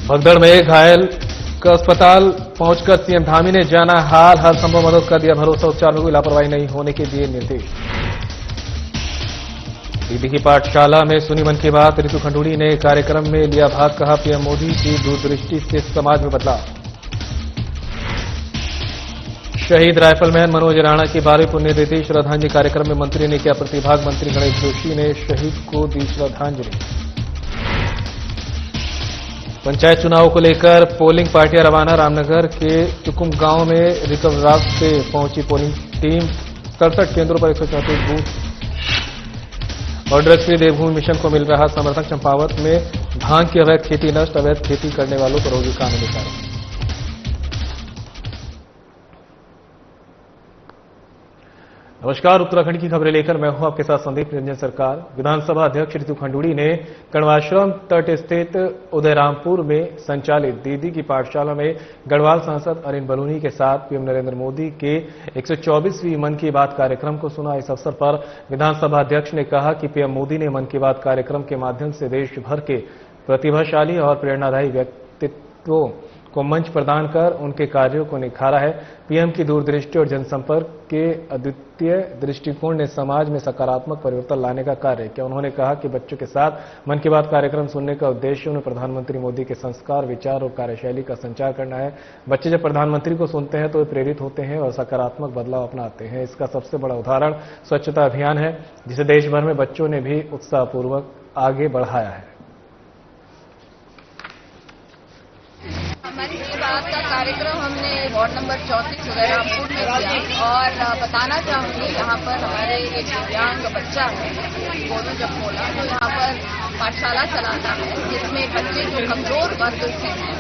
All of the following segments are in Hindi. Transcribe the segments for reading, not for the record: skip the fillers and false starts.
भगदड़ में घायल का अस्पताल पहुंचकर सीएम धामी ने जाना हाल, हर संभव मदद कर दिया भरोसा, उपचार में कोई लापरवाही नहीं होने के दिए निर्देश। दीदी की पाठशाला में सुनी मन की बात, ऋतु खंडूड़ी ने कार्यक्रम में लिया भाग, कहा पीएम मोदी की दूरदृष्टि से समाज में बदलाव। शहीद राइफलमैन मनोज राणा की 12वीं पुण्यतिथि श्रद्धांजलि कार्यक्रम में मंत्री ने किया प्रतिभाग, मंत्री गणेश जोशी ने शहीद को दी श्रद्धांजलि। पंचायत चुनाव को लेकर पोलिंग पार्टियां रवाना, रामनगर के चुकुम गांव में रिकव रात से पहुंची पोलिंग टीम, 67 केंद्रों पर 134 बूथ। और ड्रग्स फ्री देवभूमि मिशन को मिल रहा समर्थन, चंपावत में भांग की अवैध खेती नष्ट, अवैध खेती करने वालों पर होगी कानूनी कार्रवाई। नमस्कार, उत्तराखंड की खबरें लेकर मैं हूं आपके साथ संदीप निरंजन सरकार। विधानसभा अध्यक्ष ऋतु खंडूड़ी ने कण्वाश्रम तट स्थित उदयरामपुर में संचालित दीदी की पाठशाला में गढ़वाल सांसद अनिल बलूनी के साथ पीएम नरेंद्र मोदी के 124वीं मन की बात कार्यक्रम को सुना। इस अवसर पर विधानसभा अध्यक्ष ने कहा कि पीएम मोदी ने मन की बात कार्यक्रम के माध्यम से देश भर के प्रतिभाशाली और प्रेरणादायी व्यक्तित्वों को मंच प्रदान कर उनके कार्यों को निखारा है। पीएम की दूरदृष्टि और जनसंपर्क के अद्वितीय दृष्टिकोण ने समाज में सकारात्मक परिवर्तन लाने का कार्य किया। उन्होंने कहा कि बच्चों के साथ मन की बात कार्यक्रम सुनने का उद्देश्य उन्हें प्रधानमंत्री मोदी के संस्कार, विचार और कार्यशैली का संचार करना है। बच्चे जब प्रधानमंत्री को सुनते हैं तो वे प्रेरित होते हैं और सकारात्मक बदलाव अपनाते हैं। इसका सबसे बड़ा उदाहरण स्वच्छता अभियान है, जिसे देश भर में बच्चों ने भी उत्साहपूर्वक आगे बढ़ाया है। मन की बात का कार्यक्रम हमने वार्ड नंबर 34 उदयरामपुर में किया और बताना चाहूंगी, यहाँ पर हमारे एक दिव्यांग बच्चा है, गोरू जखोला, जो यहाँ पर पाठशाला चलाता है, जिसमें बच्चे जो कमजोर वर्ग से हैं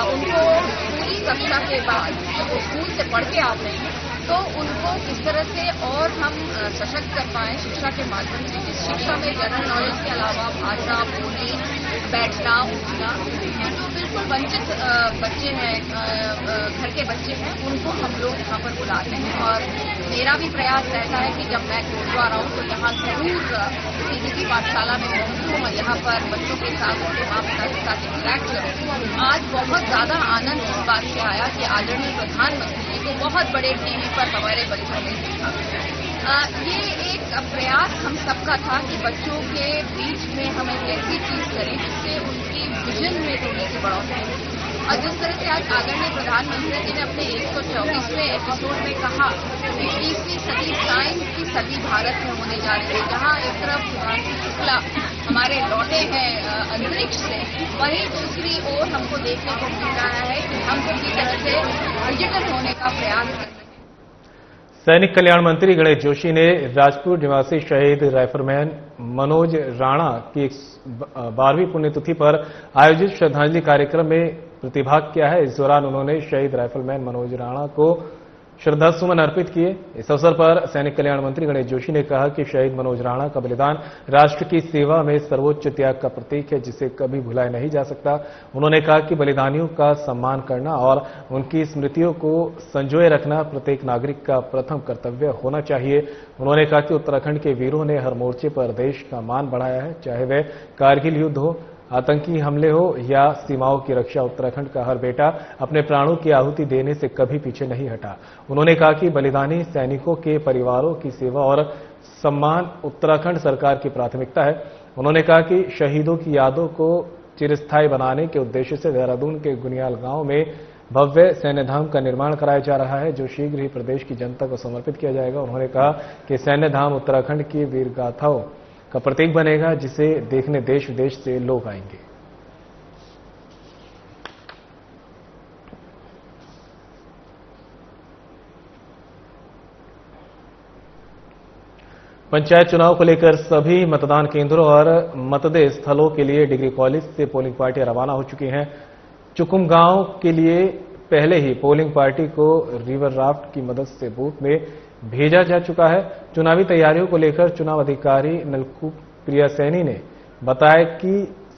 उनको पूरी कक्षा के बाद जब वो स्कूल से पढ़ के आते हैं तो उनको किस तरह से और हम सशक्त कर पाएं शिक्षा के माध्यम से। इस शिक्षा में जनरल नॉलेज के अलावा भाषा, बोली, बैठना, उठना, जो बिल्कुल वंचित बच्चे हैं, घर के बच्चे हैं, उनको हम लोग यहाँ पर बुलाते हैं। और मेरा भी प्रयास रहता है कि जब मैं गुरुद्वारा आऊँ तो यहाँ जरूर दीदी की पाठशाला में पहुंचूँ और यहाँ पर बच्चों के साथ, उनके माँ पिता के साथ इंटरेक्ट करूँ। आज बहुत ज्यादा आनंद इस बात से आया कि आदरणीय प्रधानमंत्री जी को बहुत बड़े टीवी पर हमारे बच्चों ने देखा। ये एक प्रयास हम सबका था कि बच्चों के बीच में हम एक ऐसी चीज करें जिससे उनकी विजन में थोड़ी सी बढ़ोतरी हो। और जिस तरह से आज आदरणीय प्रधानमंत्री जी ने अपने 124वें एपिसोड में कहा कि 20वीं सदी साइंस की सदी भारत में होने जा रही है, जहां एक तरफ सुधांशु शुक्ला हमारे लौटे हैं अंतरिक्ष से, वहीं दूसरी ओर हमको देखने को मिल रहा है कि हम किसी तरह से डिजिटल होने का प्रयास कर रहे हैं। सैनिक कल्याण मंत्री गणेश जोशी ने राजपुर निवासी शहीद राइफलमैन मनोज राणा की 12वीं पुण्यतिथि पर आयोजित श्रद्धांजलि कार्यक्रम में प्रतिभाग किया है। इस दौरान उन्होंने शहीद राइफलमैन मनोज राणा को श्रद्धासुमन अर्पित किए। इस अवसर पर सैनिक कल्याण मंत्री गणेश जोशी ने कहा कि शहीद मनोज राणा का बलिदान राष्ट्र की सेवा में सर्वोच्च त्याग का प्रतीक है, जिसे कभी भुलाया नहीं जा सकता। उन्होंने कहा कि बलिदानियों का सम्मान करना और उनकी स्मृतियों को संजोए रखना प्रत्येक नागरिक का प्रथम कर्तव्य होना चाहिए। उन्होंने कहा कि उत्तराखंड के वीरों ने हर मोर्चे पर देश का मान बढ़ाया है, चाहे वह कारगिल युद्ध हो, आतंकी हमले हो या सीमाओं की रक्षा। उत्तराखंड का हर बेटा अपने प्राणों की आहुति देने से कभी पीछे नहीं हटा। उन्होंने कहा कि बलिदानी सैनिकों के परिवारों की सेवा और सम्मान उत्तराखंड सरकार की प्राथमिकता है। उन्होंने कहा कि शहीदों की यादों को चिरस्थायी बनाने के उद्देश्य से देहरादून के गुनियाल गांव में भव्य सैन्य धाम का निर्माण कराया जा रहा है, जो शीघ्र ही प्रदेश की जनता को समर्पित किया जाएगा। उन्होंने कहा कि सैन्य धाम उत्तराखंड की वीर गाथाओं का प्रतीक बनेगा, जिसे देखने देश विदेश से लोग आएंगे। पंचायत चुनाव को लेकर सभी मतदान केंद्रों और मतदेय स्थलों के लिए डिग्री कॉलेज से पोलिंग पार्टियां रवाना हो चुकी हैं। चुकुम गांव के लिए पहले ही पोलिंग पार्टी को रिवर राफ्ट की मदद से बूथ में भेजा जा चुका है। चुनावी तैयारियों को लेकर चुनाव अधिकारी नलकूप प्रिया सैनी ने बताया कि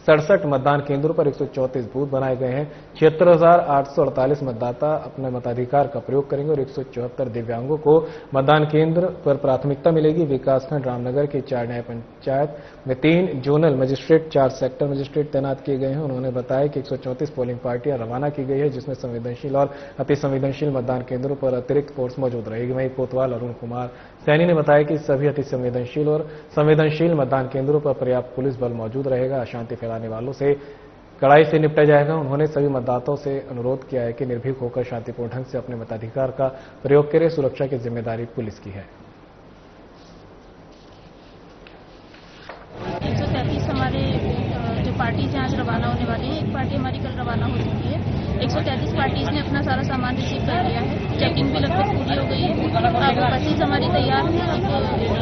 67 मतदान केंद्रों पर 134 बूथ बनाए गए हैं। 76,848 मतदाता अपने मताधिकार का प्रयोग करेंगे और 174 दिव्यांगों को मतदान केंद्र पर प्राथमिकता मिलेगी। विकासखंड रामनगर के 4 न्याय पंचायत में 3 जोनल मजिस्ट्रेट, 4 सेक्टर मजिस्ट्रेट तैनात किए गए हैं। उन्होंने बताया कि 134 पोलिंग पार्टियां रवाना की गई है, जिसमें संवेदनशील और अति संवेदनशील मतदान केंद्रों पर अतिरिक्त फोर्स मौजूद रहेगी। वहीं कोतवाल अरुण कुमार सैनी ने बताया कि सभी अति संवेदनशील और संवेदनशील मतदान केंद्रों पर पर्याप्त पुलिस बल मौजूद रहेगा। अशांति फैलाने वालों से कड़ाई से निपटा जाएगा। उन्होंने सभी मतदाताओं से अनुरोध किया है कि निर्भीक होकर शांतिपूर्ण ढंग से अपने मताधिकार का प्रयोग करें। सुरक्षा की जिम्मेदारी पुलिस की है। 133 हमारे जो पार्टीज आज रवाना होने वाली है, एक पार्टी हमारी कल रवाना हो चुकी है। 133 पार्टीज ने अपना सारा सामान रिसीव कर लिया है। चेकिंग भी लगभग पूरी हो गई है। अब बसेज हमारी तैयार है। अब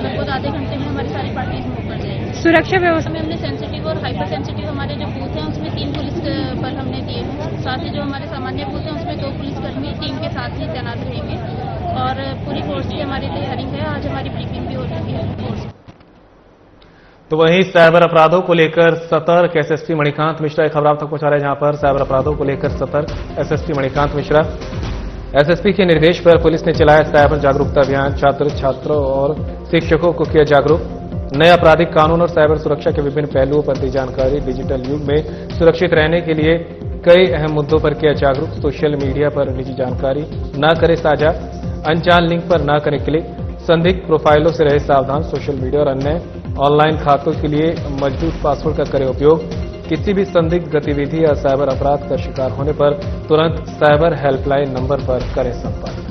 लगभग आधे घंटे में हमारी सारी पार्टीज मूव कर जाएंगी। सुरक्षा व्यवस्था में हमने सेंसिटिव और हाइपर सेंसिटिव हमारे जो बूथ हैं उसमें 3 पुलिस बल हमने दिए हैं। साथ ही जो हमारे सामान्य बूथ हैं उसमें 2 पुलिसकर्मी टीम के साथ ही तैनात रहेंगे और पूरी फोर्स की हमारी तैयारी है। आज हमारी ब्रीफिंग भी हो चुकी है फोर्स। तो वहीं साइबर अपराधों को लेकर सतर्क एसएसपी मणिकांत मिश्रा एक खबर आप तक पहुंचा रहे हैं, जहां पर साइबर अपराधों को लेकर सतर्क एसएसपी मणिकांत मिश्रा। एसएसपी के निर्देश पर पुलिस ने चलाया साइबर जागरूकता अभियान। छात्रों और शिक्षकों को किया जागरूक। नए आपराधिक कानून और साइबर सुरक्षा के विभिन्न पहलुओं पर दी जानकारी। डिजिटल युग में सुरक्षित रहने के लिए कई अहम मुद्दों पर किया जागरूक। सोशल मीडिया पर निजी जानकारी न करें साझा, अनजान लिंक पर न करें क्लिक, संदिग्ध प्रोफाइलों से रहे सावधान। सोशल मीडिया और अन्य ऑनलाइन खातों के लिए मजबूत पासवर्ड का करें उपयोग। किसी भी संदिग्ध गतिविधि या साइबर अपराध का शिकार होने पर तुरंत साइबर हेल्पलाइन नंबर पर करें संपर्क।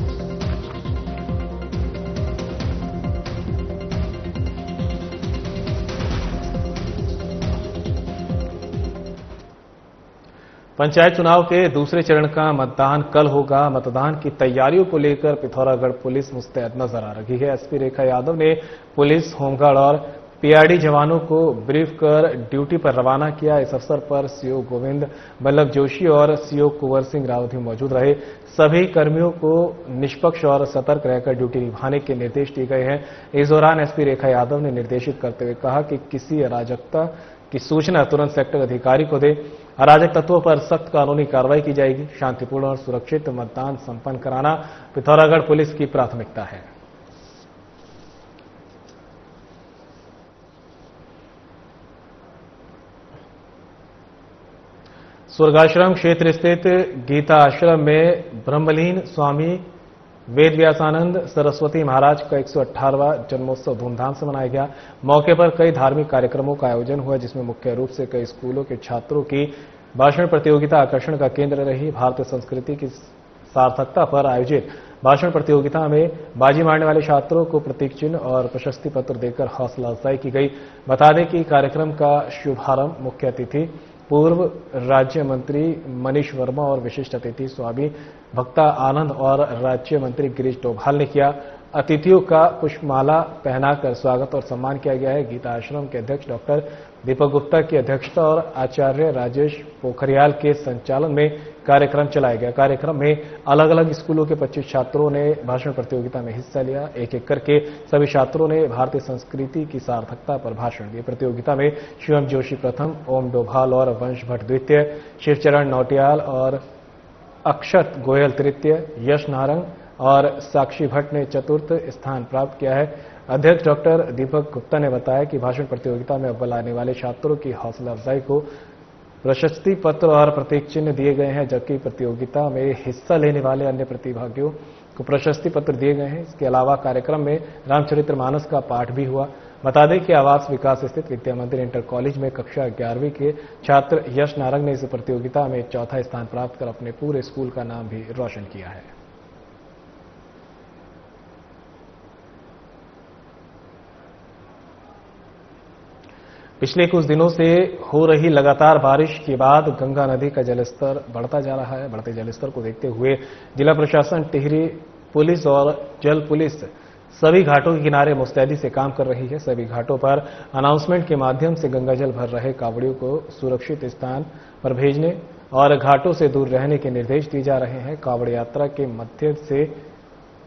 पंचायत चुनाव के दूसरे चरण का मतदान कल होगा। मतदान की तैयारियों को लेकर पिथौरागढ़ पुलिस मुस्तैद नजर आ रही है। एसपी रेखा यादव ने पुलिस, होमगार्ड और पीआरडी जवानों को ब्रीफ कर ड्यूटी पर रवाना किया। इस अवसर पर सीओ गोविंद बल्लभ जोशी और सीओ कुंवर सिंह रावत भी मौजूद रहे। सभी कर्मियों को निष्पक्ष और सतर्क रहकर ड्यूटी निभाने के निर्देश दिए गए हैं। इस दौरान एसपी रेखा यादव ने निर्देशित करते हुए कहा कि किसी अराजकता की सूचना तुरंत सेक्टर अधिकारी को दे। अराजक तत्वों पर सख्त कानूनी कार्रवाई की जाएगी। शांतिपूर्ण और सुरक्षित मतदान संपन्न कराना पिथौरागढ़ पुलिस की प्राथमिकता है। स्वर्गाश्रम क्षेत्र स्थित गीता आश्रम में ब्रह्मलीन स्वामी वेदव्यासानंद सरस्वती महाराज का 118वां जन्मोत्सव धूमधाम से मनाया गया। मौके पर कई धार्मिक कार्यक्रमों का आयोजन हुआ, जिसमें मुख्य रूप से कई स्कूलों के छात्रों की भाषण प्रतियोगिता आकर्षण का केंद्र रही। भारतीय संस्कृति की सार्थकता पर आयोजित भाषण प्रतियोगिता में बाजी मारने वाले छात्रों को प्रतीक चिन्ह और प्रशस्ति पत्र देकर हौसला अफजाई की गई। बता दें कि कार्यक्रम का शुभारंभ मुख्य अतिथि पूर्व राज्य मंत्री मनीष वर्मा और विशिष्ट अतिथि स्वामी भक्ता आनंद और राज्य मंत्री गिरीश डोभाल ने किया। अतिथियों का पुष्पमाला पहनाकर स्वागत और सम्मान किया गया है। गीता आश्रम के अध्यक्ष डॉक्टर दीपक गुप्ता की अध्यक्षता और आचार्य राजेश पोखरियाल के संचालन में कार्यक्रम चलाया गया। कार्यक्रम में अलग अलग स्कूलों के 25 छात्रों ने भाषण प्रतियोगिता में हिस्सा लिया। एक एक करके सभी छात्रों ने भारतीय संस्कृति की सार्थकता पर भाषण दिए। प्रतियोगिता में शिवम जोशी प्रथम, ओम डोभाल और वंश भट्ट द्वितीय, शिवचरण नौटियाल और अक्षत गोयल तृतीय, यश नारंग और साक्षी भट्ट ने चतुर्थ स्थान प्राप्त किया है। अध्यक्ष डॉक्टर दीपक गुप्ता ने बताया कि भाषण प्रतियोगिता में अव्वल आने वाले छात्रों की हौसला अफजाई को प्रशस्ति पत्र और प्रतीक चिन्ह दिए गए हैं, जबकि प्रतियोगिता में हिस्सा लेने वाले अन्य प्रतिभागियों को प्रशस्ति पत्र दिए गए हैं। इसके अलावा कार्यक्रम में रामचरितमानस का पाठ भी हुआ। बता दें कि आवास विकास स्थित विद्या मंदिर इंटर कॉलेज में कक्षा 11वीं के छात्र यश नारंग ने इस प्रतियोगिता में चौथा स्थान प्राप्त कर अपने पूरे स्कूल का नाम भी रोशन किया है। पिछले कुछ दिनों से हो रही लगातार बारिश के बाद गंगा नदी का जलस्तर बढ़ता जा रहा है। बढ़ते जलस्तर को देखते हुए जिला प्रशासन, टिहरी पुलिस और जल पुलिस सभी घाटों के किनारे मुस्तैदी से काम कर रही है। सभी घाटों पर अनाउंसमेंट के माध्यम से गंगाजल भर रहे कांवड़ियों को सुरक्षित स्थान पर भेजने और घाटों से दूर रहने के निर्देश दिए जा रहे हैं। कांवड़ यात्रा के मध्य से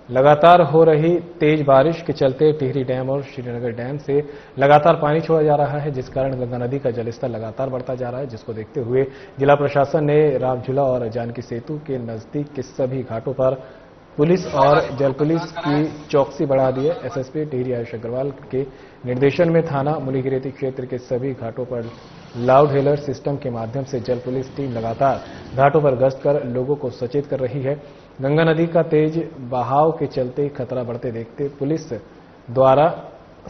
लगातार हो रही तेज बारिश के चलते टिहरी डैम और श्रीनगर डैम से लगातार पानी छोड़ा जा रहा है, जिस कारण गंगा नदी का जलस्तर लगातार बढ़ता जा रहा है, जिसको देखते हुए जिला प्रशासन ने रामझूला और जानकी सेतु के नजदीक के सभी घाटों पर पुलिस और जल पुलिस की चौकसी बढ़ा दी है। एसएसपी टिहरी आयुष अग्रवाल के निर्देशन में थाना मुनिगिरेती क्षेत्र के सभी घाटों पर लाउड हेलर सिस्टम के माध्यम से जल पुलिस टीम लगातार घाटों पर गश्त कर लोगों को सचेत कर रही है। गंगा नदी का तेज बहाव के चलते खतरा बढ़ते देखते पुलिस द्वारा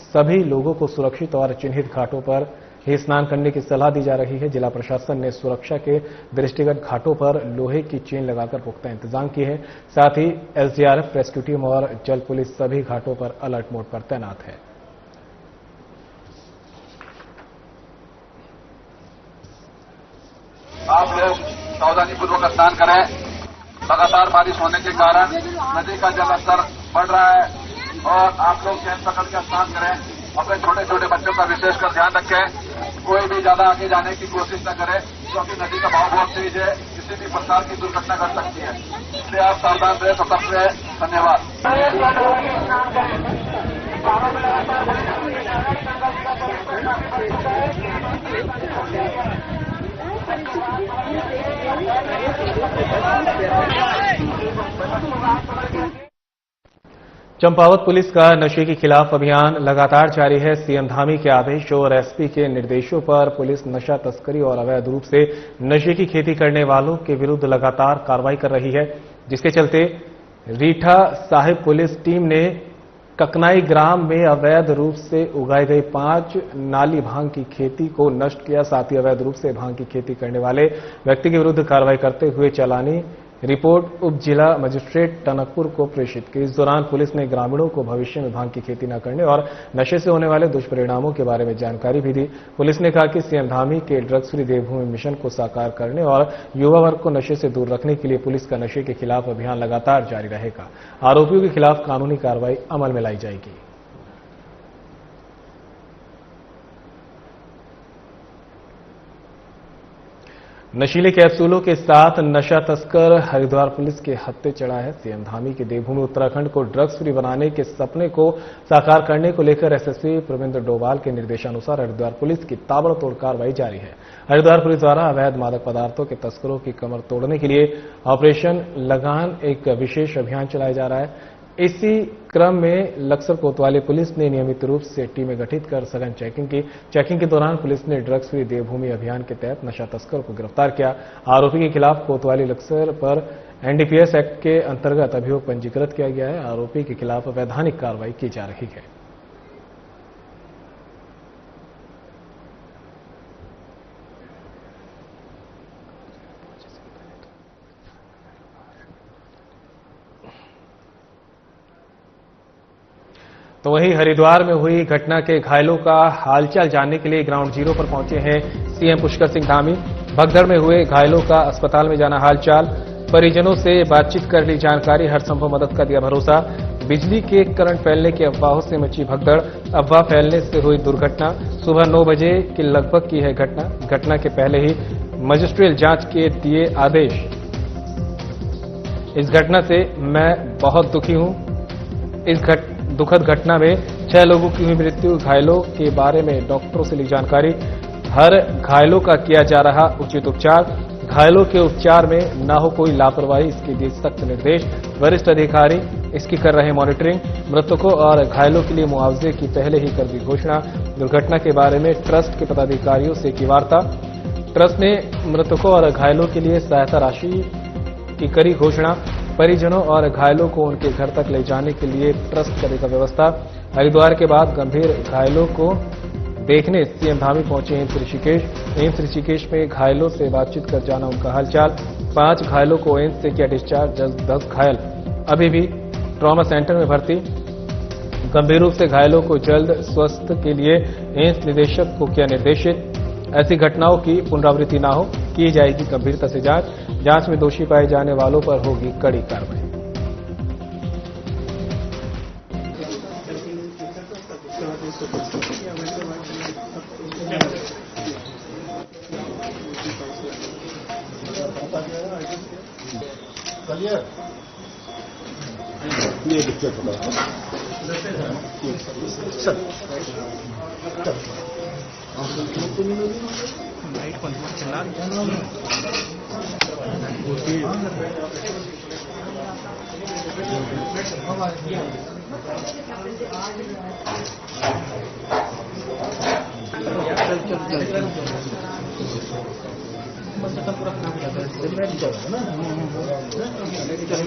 सभी लोगों को सुरक्षित और चिन्हित घाटों पर ही स्नान करने की सलाह दी जा रही है। जिला प्रशासन ने सुरक्षा के दृष्टिगत घाटों पर लोहे की चेन लगाकर पुख्ता इंतजाम किए हैं। साथ ही एसडीआरएफ, रेस्क्यू टीम और जल पुलिस सभी घाटों पर अलर्ट मोड पर तैनात है। आप लोग सावधानीपूर्वक स्नान करें। लगातार बारिश होने के कारण नदी का जल स्तर बढ़ रहा है और आप लोग चैन पकड़ के स्नान करें। अपने छोटे छोटे बच्चों का विशेषकर ध्यान रखें। कोई भी ज्यादा आगे जाने की कोशिश न करे, क्योंकि नदी का बहाव बहुत तेज है, किसी भी प्रकार की दुर्घटना घट सकती है। इसलिए आप सावधान रहे, सतर्क रहे। धन्यवाद। चंपावत पुलिस का नशे के खिलाफ अभियान लगातार जारी है। सीएम धामी के आदेश और एसपी के निर्देशों पर पुलिस नशा तस्करी और अवैध रूप से नशे की खेती करने वालों के विरुद्ध लगातार कार्रवाई कर रही है, जिसके चलते रीठा साहिब पुलिस टीम ने ककनाई ग्राम में अवैध रूप से उगाई गई 5 नाली भांग की खेती को नष्ट किया। साथ ही अवैध रूप से भांग की खेती करने वाले व्यक्ति के विरुद्ध कार्रवाई करते हुए चालानी रिपोर्ट उप जिला मजिस्ट्रेट टनकपुर को प्रेषित की। इस दौरान पुलिस ने ग्रामीणों को भविष्य में भांग की खेती न करने और नशे से होने वाले दुष्परिणामों के बारे में जानकारी भी दी। पुलिस ने कहा कि सीएम धामी के ड्रग्स फ्री देवभूमि मिशन को साकार करने और युवा वर्ग को नशे से दूर रखने के लिए पुलिस का नशे के खिलाफ अभियान लगातार जारी रहेगा। आरोपियों के खिलाफ कानूनी कार्रवाई अमल में लाई जाएगी। नशीले कैप्सूलों के साथ नशा तस्कर हरिद्वार पुलिस के हत्थे चढ़ा है। सीएम धामी के देवभूमि उत्तराखंड को ड्रग्स फ्री बनाने के सपने को साकार करने को लेकर एसएसपी प्रविंद्र डोभाल के निर्देशानुसार हरिद्वार पुलिस की ताबड़तोड़ कार्रवाई जारी है। हरिद्वार पुलिस द्वारा अवैध मादक पदार्थों के तस्करों की कमर तोड़ने के लिए ऑपरेशन लगान एक विशेष अभियान चलाया जा रहा है। इसी क्रम में लक्सर कोतवाली पुलिस ने नियमित रूप से टीमें गठित कर सघन चेकिंग की। चेकिंग के दौरान पुलिस ने ड्रग्स फ्री देवभूमि अभियान के तहत नशा तस्कर को गिरफ्तार किया। आरोपी के खिलाफ कोतवाली लक्सर पर एनडीपीएस एक्ट के अंतर्गत अभियोग पंजीकृत किया गया है। आरोपी के खिलाफ वैधानिक कार्रवाई की जा रही है। तो वहीं हरिद्वार में हुई घटना के घायलों का हालचाल जानने के लिए ग्राउंड जीरो पर पहुंचे हैं सीएम पुष्कर सिंह धामी। भगदड़ में हुए घायलों का अस्पताल में जाना हालचाल, परिजनों से बातचीत कर ली जानकारी, हर संभव मदद का दिया भरोसा। बिजली के करंट फैलने की अफवाहों से मची भगदड़, अफवाह फैलने से हुई दुर्घटना। सुबह 9 बजे के लगभग की है घटना। घटना के पहले ही मजिस्ट्रियल जांच के दिए आदेश। इस घटना से मैं बहुत दुखी हूं। इस दुखद घटना में 6 लोगों की हुई मृत्यु। घायलों के बारे में डॉक्टरों से ली जानकारी। हर घायलों का किया जा रहा उचित उपचार। घायलों के उपचार में न हो कोई लापरवाही, इसके दिए सख्त निर्देश। वरिष्ठ अधिकारी इसकी कर रहे मॉनिटरिंग। मृतकों और घायलों के लिए मुआवजे की पहले ही कर दी घोषणा। दुर्घटना के बारे में ट्रस्ट के पदाधिकारियों से की वार्ता। ट्रस्ट ने मृतकों और घायलों के लिए सहायता राशि की करी घोषणा। परिजनों और घायलों को उनके घर तक ले जाने के लिए ट्रस्ट करेगा व्यवस्था। हरिद्वार के बाद गंभीर घायलों को देखने सीएम धामी पहुंचे एम्स ऋषिकेश। एम्स ऋषिकेश में घायलों से बातचीत कर जाना उनका हालचाल। 5 घायलों को एम्स से किया डिस्चार्ज, 10 घायल अभी भी ट्रॉमा सेंटर में भर्ती। गंभीर रूप से घायलों को जल्द स्वस्थ के लिए एम्स निदेशक को किया निर्देशित। ऐसी घटनाओं की पुनरावृत्ति न हो, की जाएगी गंभीरता से जांच। जांच में दोषी पाए जाने वालों पर होगी कड़ी कार्रवाई। ये दिक्कत होगा सर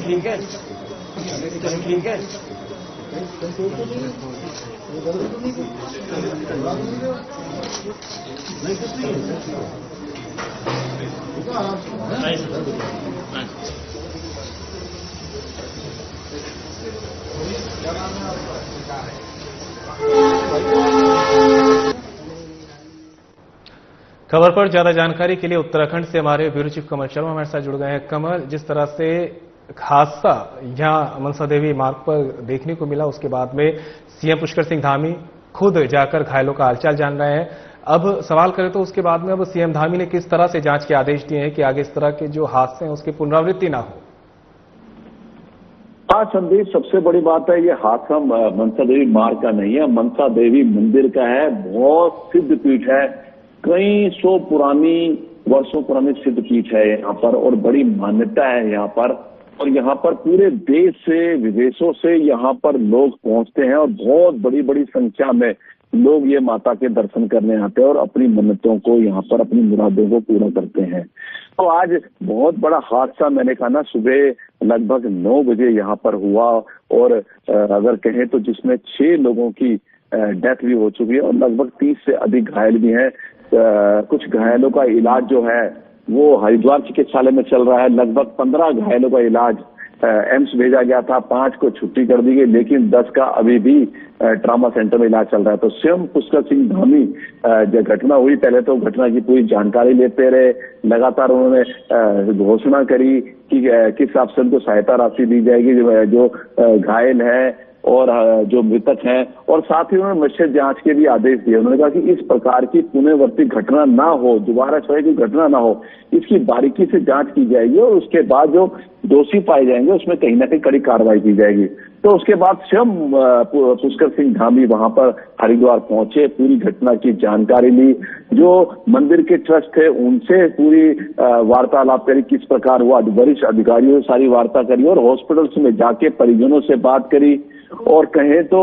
ठीक है ठीक है खबर पर ज्यादा जानकारी के लिए उत्तराखंड से हमारे ब्यूरो चीफ कमल शर्मा हमारे साथ जुड़ गए हैं। कमल, जिस तरह से हादसा यहां मनसा देवी मार्ग पर देखने को मिला, उसके बाद में सीएम पुष्कर सिंह धामी खुद जाकर घायलों का हालचाल जान रहे हैं। अब सवाल करें तो उसके बाद में अब सीएम धामी ने किस तरह से जांच के आदेश दिए हैं कि आगे इस तरह के जो हादसे हैं उसकी पुनरावृत्ति ना हो। हाँ संदीप, सबसे बड़ी बात है ये हादसा मनसा देवी मार्ग का नहीं है, मनसा देवी मंदिर का है। बहुत सिद्ध पीठ है, कई सौ वर्षों पुरानी सिद्ध पीठ है यहाँ पर और बड़ी मान्यता है यहाँ पर। और यहाँ पर पूरे देश से विदेशों से यहाँ पर लोग पहुंचते हैं और बहुत बड़ी बड़ी संख्या में लोग ये माता के दर्शन करने आते हैं और अपनी मन्नतों को यहाँ पर अपनी मुरादों को पूरा करते हैं। तो आज बहुत बड़ा हादसा मैंने कहा ना, सुबह लगभग 9 बजे यहाँ पर हुआ और अगर कहें तो जिसमें 6 लोगों की डेथ भी हो चुकी है और लगभग 30 से अधिक घायल भी हैं। कुछ घायलों का इलाज जो है वो हरिद्वार चिकित्सालय में चल रहा है। लगभग 15 घायलों का इलाज एम्स भेजा गया था, 5 को छुट्टी कर दी गई, लेकिन 10 का अभी भी ट्रामा सेंटर में इलाज चल रहा है। तो स्वयं पुष्कर सिंह धामी जब घटना हुई, पहले तो घटना की पूरी जानकारी लेते रहे, लगातार उन्होंने घोषणा करी कि किस हिसाब से उनको सहायता राशि दी जाएगी जो घायल है और जो मृतक हैं, और साथ ही उन्होंने मजिस्ट्रेट जांच के भी आदेश दिए। उन्होंने कहा कि इस प्रकार की पुनरावृत्ति घटना ना हो, दोबारा इस तरह की घटना ना हो, इसकी बारीकी से जांच की जाएगी और उसके बाद जो दोषी पाए जाएंगे उसमें कहीं ना कहीं कड़ी कार्रवाई की जाएगी। तो उसके बाद स्वयं पुष्कर सिंह धामी वहां पर हरिद्वार पहुंचे, पूरी घटना की जानकारी ली, जो मंदिर के ट्रस्ट थे उनसे पूरी वार्तालाप करी, किस प्रकार हुआ, वरिष्ठ अधिकारियों से सारी वार्ता करी और हॉस्पिटल्स में जाके परिजनों से बात करी और कहें तो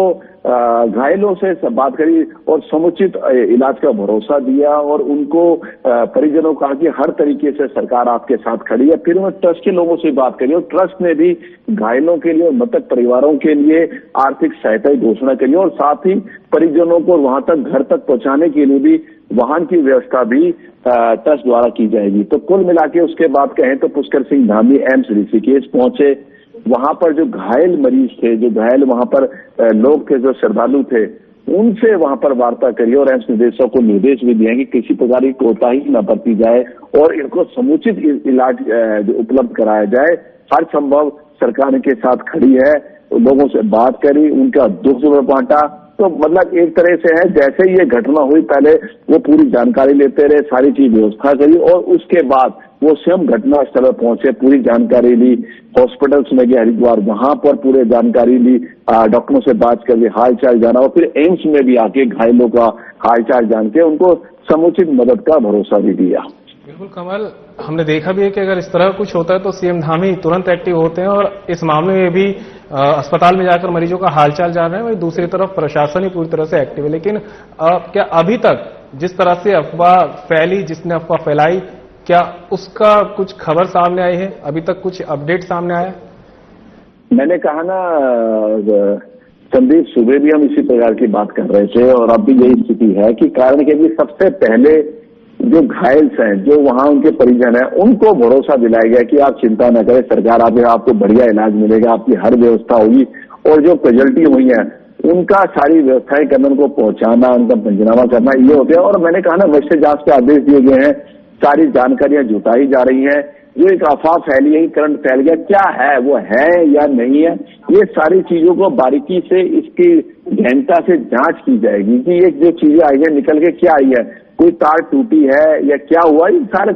घायलों से बात करी और समुचित इलाज का भरोसा दिया और उनको परिजनों को कहा कि हर तरीके से सरकार आपके साथ खड़ी है। फिर उन्होंने ट्रस्ट के लोगों से बात करी और ट्रस्ट ने भी घायलों के लिए और मृतक परिवारों के लिए आर्थिक सहायता की घोषणा करी और साथ ही परिजनों को वहां तक घर तक पहुंचाने के लिए भी वाहन की व्यवस्था भी ट्रस्ट द्वारा की जाएगी। तो कुल मिला के उसके बाद कहें तो पुष्कर सिंह धामी एम्स ऋषिकेश पहुंचे। वहां पर जो घायल मरीज थे, जो घायल वहां पर लोग थे, जो श्रद्धालु थे, उनसे वहां पर वार्ता करी और एम्स निदेशक को निर्देश भी दिए कि किसी प्रकार की कोताही न बरती जाए और इनको समुचित इलाज उपलब्ध कराया जाए। हर संभव सरकार इनके साथ खड़ी है, लोगों से बात करी, उनका दुख बांटा। तो मतलब एक तरह से है जैसे ये घटना हुई पहले वो पूरी जानकारी लेते रहे, सारी चीज व्यवस्था करी और उसके बाद वो स्वयं घटना स्थल पर पहुंचे, पूरी जानकारी ली, हॉस्पिटल्स में गए हरिद्वार, वहां पर पूरे जानकारी ली, डॉक्टरों से बात कर ली, हाल चाल जाना और फिर एम्स में भी आके घायलों का हाल चाल जान के उनको समुचित मदद का भरोसा भी दिया। बिल्कुल कमल, हमने देखा भी है कि अगर इस तरह कुछ होता है तो सीएम धामी तुरंत एक्टिव होते हैं और इस मामले में भी अस्पताल में जाकर मरीजों का हालचाल जान रहे हैं। वही दूसरी तरफ प्रशासन ही पूरी तरह से एक्टिव है। लेकिन क्या अभी तक जिस तरह से अफवाह फैली, जिसने अफवाह फैलाई, क्या उसका कुछ खबर सामने आई है? अभी तक कुछ अपडेट सामने आया? मैंने कहा ना संदीप, सुबह भी हम इसी प्रकार की बात कर रहे थे और अब भी यही स्थिति है कि कारण के भी सबसे पहले जो घायल हैं, जो वहां उनके परिजन हैं, उनको भरोसा दिलाया गया कि आप चिंता न करें, सरकार आपको बढ़िया इलाज मिलेगा, आपकी हर व्यवस्था होगी। और जो कैजुअल्टी हुई है उनका सारी व्यवस्थाएं करना, उनको पहुंचाना, उनका पंचनामा करना, ये होते हैं। और मैंने कहा ना मजिस्ट्रेट जांच के आदेश दिए गए हैं, सारी जानकारियां जुटाई जा रही हैं। जो एक अफवाह फैली है, करंट फैल गया, क्या है वो है या नहीं है, ये सारी चीजों को बारीकी से इसकी गहनता से जांच की जाएगी कि ये जो चीजें आई है निकल के क्या आई है। कोई तार टूटी है या क्या हुआ, ये सारे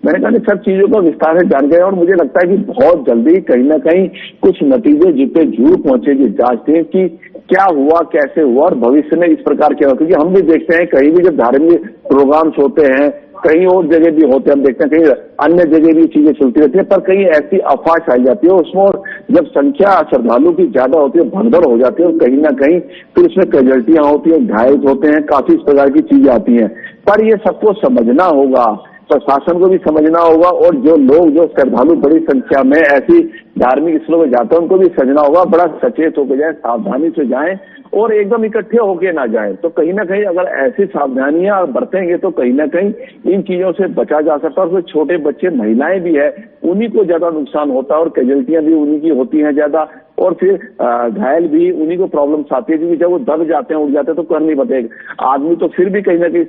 मैंने कहा सब चीजों को विस्तार से जान गए और मुझे लगता है कि बहुत जल्दी कहीं ना कहीं कुछ नतीजे जितने जरूर पहुंचेगी जांच टीम की क्या हुआ, कैसे हुआ और भविष्य में इस प्रकार क्या हुआ। क्योंकि हम भी देखते हैं कहीं भी जब धार्मिक प्रोग्राम्स होते हैं, कहीं और जगह भी होते हैं, हम देखते हैं कहीं अन्य जगह भी चीजें चलती रहती है, पर कहीं ऐसी अफवाह फैल जाती है उसमें, और जब संख्या श्रद्धालु की ज्यादा होती है भगदड़ हो जाती है और कहीं ना कहीं फिर उसमें कैजुअल्टियां होती हैं, घायल होते हैं, काफी इस प्रकार की चीजें आती हैं। पर ये सबको समझना होगा, प्रशासन को भी समझना होगा और जो लोग जो श्रद्धालु बड़ी संख्या में ऐसी धार्मिक स्थलों में जाते हैं उनको भी समझना होगा, बड़ा सचेत होकर जाए, सावधानी से जाएं और एकदम इकट्ठे होके ना जाए। तो कहीं ना कहीं अगर ऐसी सावधानियां बरतेंगे तो कहीं ना कहीं इन चीजों से बचा जा सकता है। और छोटे बच्चे, महिलाएं भी है, उन्हीं को ज्यादा नुकसान होता है और कैजुअल्टियां भी उन्हीं की होती हैं ज्यादा, और फिर घायल भी उन्हीं को प्रॉब्लम्स आती है, क्योंकि जब वो दब जाते हैं, उठ जाते हैं तो कर नहीं पाते। आदमी तो फिर भी कहीं ना कहीं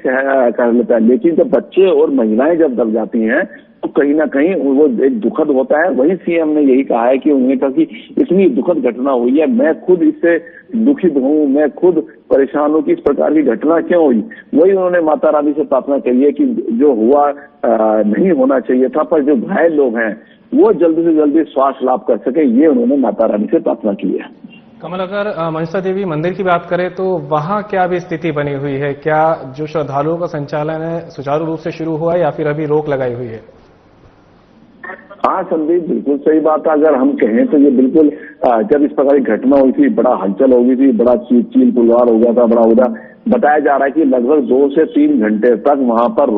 कर लेता है, लेकिन जब बच्चे और महिलाएं जब दब जाती हैं तो कहीं ना कहीं वो एक दुखद होता है। वही सीएम ने यही कहा है कि उन्होंने कहा कि इतनी दुखद घटना हुई है, मैं खुद इससे दुखित हूँ, मैं खुद परेशान हूँ कि इस प्रकार की घटना क्यों हुई। वही उन्होंने माता रानी से प्रार्थना करी है कि जो हुआ नहीं होना चाहिए था, पर जो घायल लोग हैं वो जल्दी से जल्दी स्वास्थ्य लाभ कर सके, ये उन्होंने माता रानी से प्रार्थना की है। कमल, अगर मनसा देवी मंदिर की बात करें तो वहां क्या भी स्थिति बनी हुई है? क्या जो श्रद्धालुओं का संचालन है सुचारू रूप से शुरू हुआ है या फिर अभी रोक लगाई हुई है? हाँ संदीप, बिल्कुल सही बात है। अगर हम कहें तो ये बिल्कुल जब इस प्रकार की घटना हुई थी, बड़ा हलचल हो गई थी, बड़ा चील पुलवार हो गया था, बड़ा उड़ा। बताया जा रहा है कि लगभग 2 से 3 घंटे तक वहां पर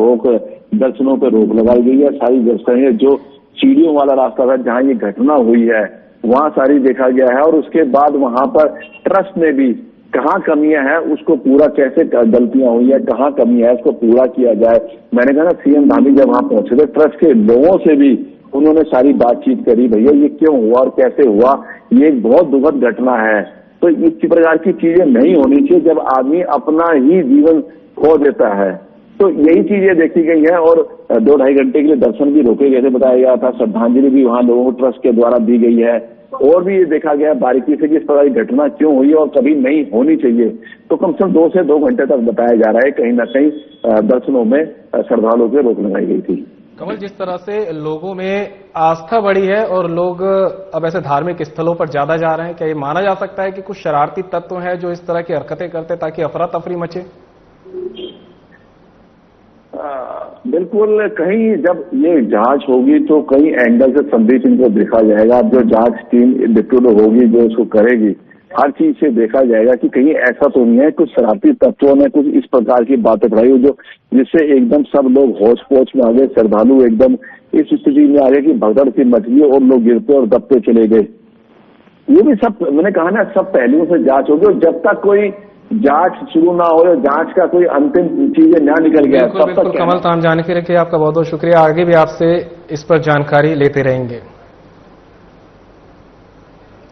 दर्शनों पर रोक लगाई गई है। सारी व्यवस्थाएं, जो सीढ़ियों वाला रास्ता था जहां ये घटना हुई है, वहां सारी देखा गया है। और उसके बाद वहां पर ट्रस्ट में भी कहाँ कमियां हैं, उसको पूरा कैसे गलतियां हुई है, कहाँ कमी है, उसको पूरा किया जाए। मैंने कहा ना, सीएम धामी जब वहां पहुंचे थे, ट्रस्ट के लोगों से भी उन्होंने सारी बातचीत करी, भैया ये क्यों हुआ और कैसे हुआ, ये एक बहुत दुखद घटना है। तो इस प्रकार की चीजें नहीं होनी चाहिए जब आदमी अपना ही जीवन खो देता है। तो यही चीजें देखी गई है और 2-2.5 घंटे के लिए दर्शन भी रोके गए थे, बताया गया था। श्रद्धांजलि भी वहां लोगों को ट्रस्ट के द्वारा दी गई है और भी ये देखा गया बारीकी से कि इस प्रकार की घटना क्यों हुई और कभी नहीं होनी चाहिए। तो कम से कम 2 से 2 घंटे तक बताया जा रहा है कहीं ना कहीं दर्शनों में श्रद्धालुओं पर रोक लगाई गई थी। कमल, जिस तरह से लोगों में आस्था बढ़ी है और लोग अब ऐसे धार्मिक स्थलों पर ज्यादा जा रहे हैं, क्या ये माना जा सकता है कि कुछ शरारती तत्व हैं जो इस तरह की हरकतें करते ताकि अफरा तफरी मचे? बिल्कुल, कहीं जब ये जांच होगी तो कई एंगल से संदेश इनको देखा जाएगा। अब जो जांच टीम डिप्यूट होगी जो इसको करेगी, हर चीज से देखा जाएगा कि कहीं ऐसा तो नहीं है कुछ शरारती तत्वों ने कुछ इस प्रकार की बातें बढ़ाई हो जो जिससे एकदम सब लोग होश पोच में आ गए, श्रद्धालु एकदम इस स्थिति में आ गए कि भगदड़ सी मच गई और लोग गिरते और दबते चले गए। ये भी सब मैंने कहा ना, सब पहलुओं से जांच होगी और जब तक कोई जांच शुरू ना हो, जांच का कोई अंतिम चीजें ना निकल गया तब तक। कमल, तमाम जानकारी के लिए आपका बहुत बहुत शुक्रिया। आगे भी आपसे इस पर जानकारी लेते रहेंगे।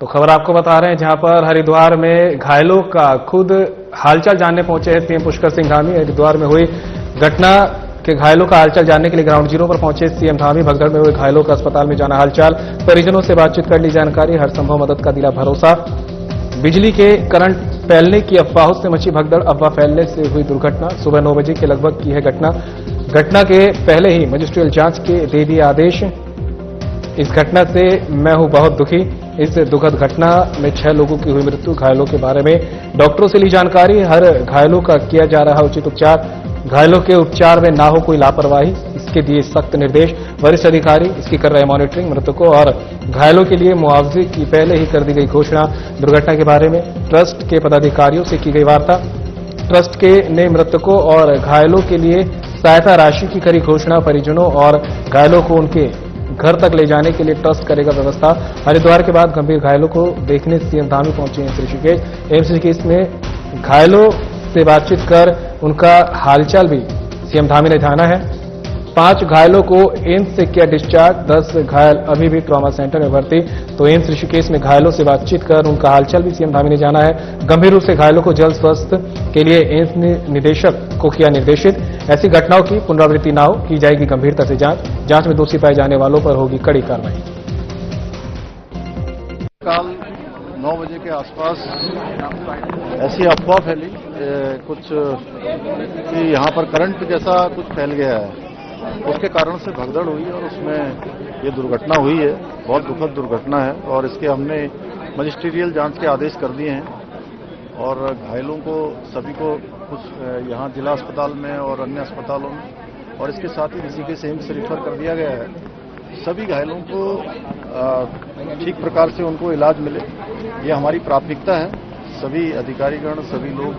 तो खबर आपको बता रहे हैं जहां पर हरिद्वार में घायलों का खुद हालचाल जानने पहुंचे हैं सीएम पुष्कर सिंह धामी। हरिद्वार में हुई घटना के घायलों का हालचाल जानने के लिए ग्राउंड जीरो पर पहुंचे सीएम धामी। भगदड़ में हुए घायलों का अस्पताल में जाना हालचाल, परिजनों से बातचीत कर ली जानकारी, हर संभव मदद का दिला भरोसा। बिजली के करंट फैलने की अफवाहों से मची भगदड़, अफवाह फैलने से हुई दुर्घटना। सुबह 9 बजे के लगभग की है घटना। घटना के पहले ही मजिस्ट्रियल जांच के दे दिए आदेश। इस घटना से मैं हूं बहुत दुखी। इस दुखद घटना में 6 लोगों की हुई मृत्यु। घायलों के बारे में डॉक्टरों से ली जानकारी, हर घायलों का किया जा रहा उचित उपचार। घायलों के उपचार में ना हो कोई लापरवाही, इसके दिए सख्त निर्देश। वरिष्ठ अधिकारी इसकी कर रहे मॉनिटरिंग। मृतकों और घायलों के लिए मुआवजे की पहले ही कर दी गई घोषणा। दुर्घटना के बारे में ट्रस्ट के पदाधिकारियों से की गई वार्ता। ट्रस्ट के ने मृतकों और घायलों के लिए सहायता राशि की करी घोषणा। परिजनों और घायलों को उनके घर तक ले जाने के लिए ट्रस्ट करेगा व्यवस्था। हरिद्वार के बाद गंभीर घायलों को देखने सीएम धामी पहुंचे एम्स ऋषिकेश। एम्स ऋषिकेश में घायलों से बातचीत कर उनका हालचाल भी सीएम धामी ने जाना है। 5 घायलों को एम्स से किया डिस्चार्ज, 10 घायल अभी भी ट्रॉमा सेंटर में भर्ती। तो एम्स ऋषिकेश में घायलों से बातचीत कर उनका हालचाल भी सीएम धामी ने जाना है। गंभीर रूप से घायलों को जल्द स्वास्थ्य के लिए एम्स निदेशक को किया निर्देशित। ऐसी घटनाओं की पुनरावृत्ति न हो, की जाएगी गंभीरता से जांच में दोषी पाए जाने वालों पर होगी कड़ी कार्रवाई। कल 9 बजे के आसपास ऐसी अफवाह फैली कुछ कि यहाँ पर करंट जैसा कुछ फैल गया है। उसके कारण से भगदड़ हुई और उसमें ये दुर्घटना हुई है। बहुत दुखद दुर्घटना है और इसके हमने मजिस्ट्रियल जांच के आदेश कर दिए हैं और घायलों को सभी को कुछ यहाँ जिला अस्पताल में और अन्य अस्पतालों में और इसके साथ ही ऋषिकेश एम्स से रिफर कर दिया गया है। सभी घायलों को ठीक प्रकार से उनको इलाज मिले, ये हमारी प्राथमिकता है। सभी अधिकारीगण, सभी लोग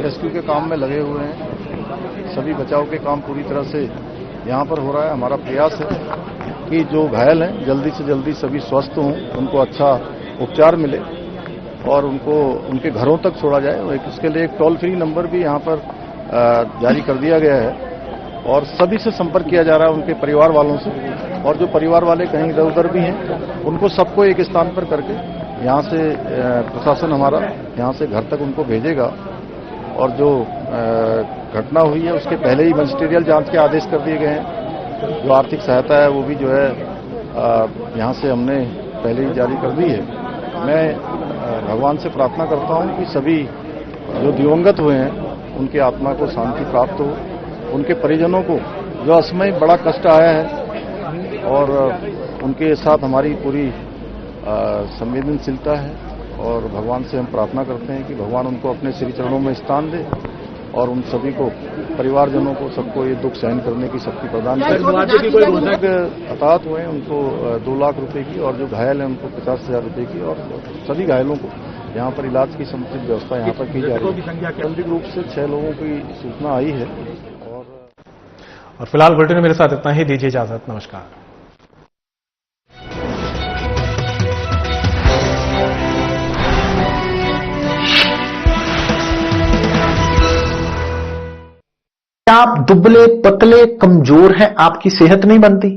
रेस्क्यू के काम में लगे हुए हैं। सभी बचाव के काम पूरी तरह से यहाँ पर हो रहा है। हमारा प्रयास है कि जो घायल हैं जल्दी से जल्दी सभी स्वस्थ हों, उनको अच्छा उपचार मिले और उनको उनके घरों तक छोड़ा जाए। और इसके लिए एक टोल फ्री नंबर भी यहाँ पर जारी कर दिया गया है और सभी से संपर्क किया जा रहा है, उनके परिवार वालों से। और जो परिवार वाले कहीं इधर उधर भी हैं, उनको सबको एक स्थान पर करके यहाँ से प्रशासन हमारा यहाँ से घर तक उनको भेजेगा। और जो घटना हुई है उसके पहले ही मजिस्ट्रियल जांच के आदेश कर दिए गए हैं। जो आर्थिक सहायता है वो भी जो है यहाँ से हमने पहले ही जारी कर दी है। मैं भगवान से प्रार्थना करता हूँ कि सभी जो दिवंगत हुए हैं उनकी आत्मा को शांति प्राप्त हो, उनके परिजनों को जो असमय बड़ा कष्ट आया है और उनके साथ हमारी पूरी संवेदनशीलता है। और भगवान से हम प्रार्थना करते हैं कि भगवान उनको अपने श्री चरणों में स्थान दे और उन सभी को, परिवारजनों को, सबको ये दुख सहन करने की शक्ति प्रदान करे। हताहत हुए हैं उनको 2 लाख रुपए की और जो घायल हैं उनको 50,000 रुपए की और सभी घायलों को यहाँ पर इलाज की समुचित व्यवस्था यहाँ पर की जा रही है। प्रारंभिक रूप से 6 लोगों की सूचना आई है। और फिलहाल बुलेटिन में मेरे साथ इतना ही। दीजिए इजाजत। नमस्कार। आप दुबले पतले कमजोर हैं, आपकी सेहत नहीं बनती।